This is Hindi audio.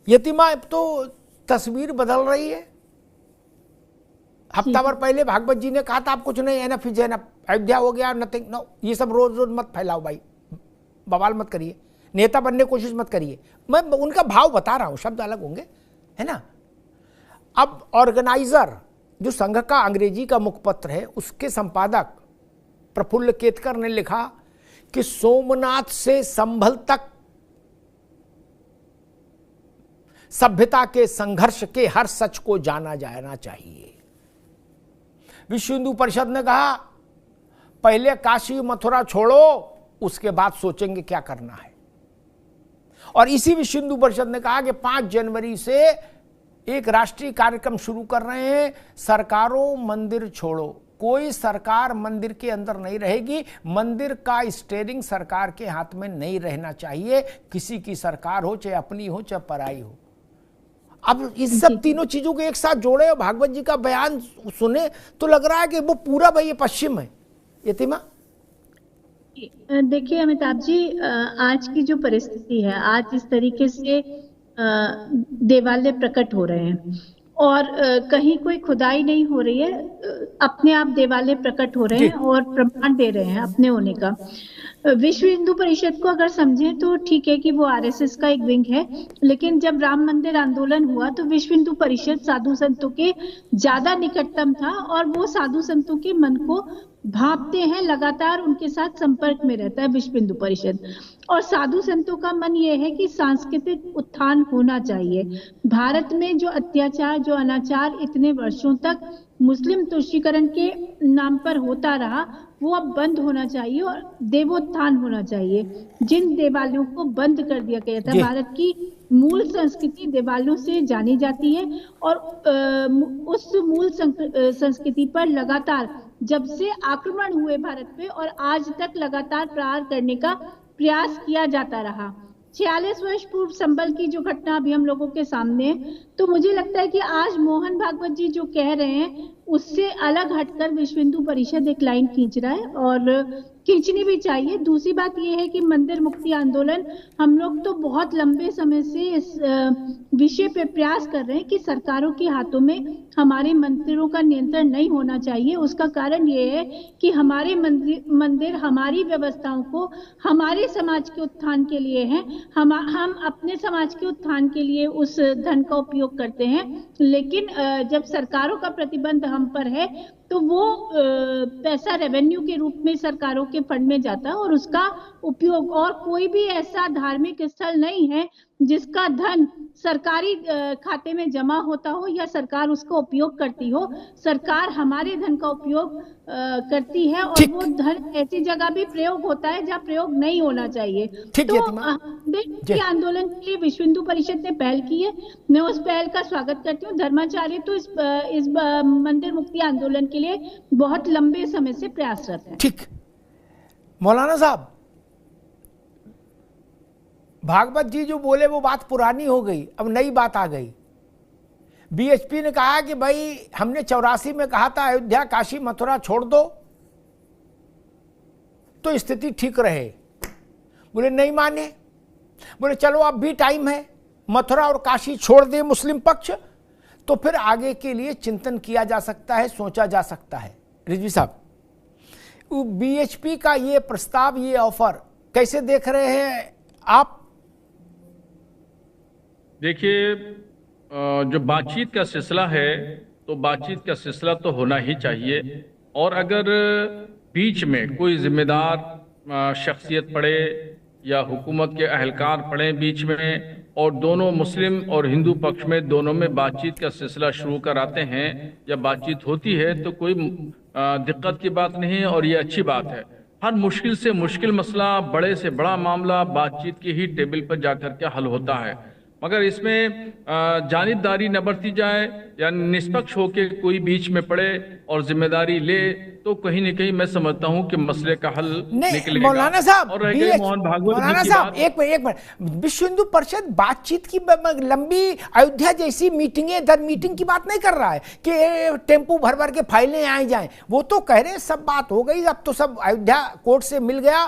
यतिमा अब तो तस्वीर बदल रही है। हफ्ता भर पहले भागवत जी ने कहा था आप कुछ नहीं, एनफ इज एनफ, अयोध्या हो गया, नथिंग, नो, ये सब रोज रोज मत फैलाओ भाई, बवाल मत करिए, नेता बनने की कोशिश मत करिए। मैं उनका भाव बता रहा हूं, शब्द अलग होंगे, है ना। अब ऑर्गेनाइजर जो संघ का अंग्रेजी का मुखपत्र है, उसके संपादक प्रफुल्ल केतकर ने लिखा कि सोमनाथ से संभल तक सभ्यता के संघर्ष के हर सच को जाना जाना चाहिए। विश्व हिंदू परिषद ने कहा पहले काशी मथुरा छोड़ो, उसके बाद सोचेंगे क्या करना है। और इसी विश्व हिंदू परिषद ने कहा कि 5 जनवरी से एक राष्ट्रीय कार्यक्रम शुरू कर रहे हैं, सरकारों मंदिर छोड़ो। कोई सरकार मंदिर के अंदर नहीं रहेगी, मंदिर का स्टीयरिंग सरकार के हाथ में नहीं रहना चाहिए, किसी की सरकार हो, चाहे अपनी हो चाहे पराई हो। अब इस सब तीनों चीजों को एक साथ जोड़े और भागवत जी का बयान सुने तो लग रहा है कि वो पूरा भाई ये पश्चिम है। यतिमा, देखिए अमिताभ जी, आज की जो परिस्थिति है, आज इस तरीके से देवालय प्रकट हो रहे हैं और कहीं कोई खुदाई नहीं हो रही है, अपने आप देवालय प्रकट हो रहे हैं और प्रमाण दे रहे हैं अपने होने का। विश्व हिंदू परिषद को अगर समझें तो ठीक है कि वो आरएसएस का एक विंग है, लेकिन जब राम मंदिर आंदोलन हुआ तो विश्व हिंदू परिषद साधु संतों के ज्यादा निकटतम था और वो साधु संतों के मन को भांपते हैं, लगातार उनके साथ संपर्क में रहता है विश्व हिंदू परिषद। और साधु संतों का मन ये है कि सांस्कृतिक उत्थान होना चाहिए। भारत में जो अत्याचार, जो अनाचार इतने वर्षों तक मुस्लिम तुष्टीकरण के नाम पर होता रहा, वो अब बंद होना चाहिए और देवोत्थान होना चाहिए। जिन देवालयों को बंद कर दिया गया था, भारत की मूल संस्कृति देवालयों से जानी जाती है और उस मूल संस्कृति पर लगातार जब से आक्रमण हुए भारत पे और आज तक लगातार प्रहार करने का प्रयास किया जाता रहा। 46 वर्ष पूर्व संभल की जो घटना अभी हम लोगों के सामने है, तो मुझे लगता है कि आज मोहन भागवत जी जो कह रहे हैं उससे अलग हटकर विश्व हिंदू परिषद एक लाइन खींच रहा है और खींचनी भी चाहिए। दूसरी बात यह है कि मंदिर मुक्ति आंदोलन, हम लोग तो बहुत लंबे समय से इस विषय पे प्रयास कर रहे हैं कि सरकारों के हाथों में हमारे मंदिरों का नियंत्रण नहीं होना चाहिए। उसका कारण ये है कि हमारे मंदिर हमारी व्यवस्थाओं को हमारे समाज के उत्थान के लिए हैं। हम अपने समाज के उत्थान के लिए उस धन का उपयोग करते हैं, लेकिन जब सरकारों का प्रतिबंध हम पर है तो वो पैसा रेवेन्यू के रूप में सरकारों के फंड में जाता है और उसका उपयोग, और कोई भी ऐसा धार्मिक स्थल नहीं है जिसका धन सरकारी खाते में जमा होता हो या सरकार उसका उपयोग करती हो। सरकार हमारे धन का उपयोग करती है और वो धन ऐसी जगह भी प्रयोग होता है जहाँ प्रयोग नहीं होना चाहिए। तो आंदोलन के लिए विश्व हिंदू परिषद ने पहल की है, मैं उस पहल का स्वागत करती हूँ। धर्माचार्य तो इस मंदिर मुक्ति आंदोलन के लिए बहुत लंबे समय से प्रयासरत है। ठीक, मौलाना साहब, भागवत जी जो बोले वो बात पुरानी हो गई, अब नई बात आ गई। बीएचपी ने कहा कि भाई हमने 84 में कहा था अयोध्या काशी मथुरा छोड़ दो तो स्थिति ठीक रहे, बोले नहीं माने, बोले चलो अब भी टाइम है, मथुरा और काशी छोड़ दे मुस्लिम पक्ष तो फिर आगे के लिए चिंतन किया जा सकता है, सोचा जा सकता है। रिजवी साहब, बीएचपी का ये प्रस्ताव, ये ऑफर कैसे देख रहे हैं आप? देखिए, जो बातचीत का सिलसिला है तो बातचीत का सिलसिला तो होना ही चाहिए, और अगर बीच में कोई जिम्मेदार शख्सियत पड़े या हुकूमत के अहलकार पड़े बीच में और दोनों मुस्लिम और हिंदू पक्ष में दोनों में बातचीत का सिलसिला शुरू कराते हैं या बातचीत होती है तो कोई दिक्कत की बात नहीं है और ये अच्छी बात है। हर मुश्किल से मुश्किल मसला, बड़े से बड़ा मामला बातचीत की ही टेबल पर जाकर के हल होता है, मगर इसमें जानिबदारी न बरती जाए या निष्पक्ष होकर कोई बीच में पड़े और जिम्मेदारी ले तो कहीं न कहीं मैं समझता हूं कि मसले का हल निकलेगा। मौलाना साहब, और मोहन भागवत, मौलाना साहब एक मिनट, विश्व हिंदू परिषद बातचीत की लंबी अयोध्या जैसी मीटिंगें दर मीटिंग की बात नहीं कर रहा है कि टेम्पू भर भर के फाइलें आए जाएं। वो तो कह रहे हैं सब बात हो गई, अब तो सब अयोध्या कोर्ट से मिल गया,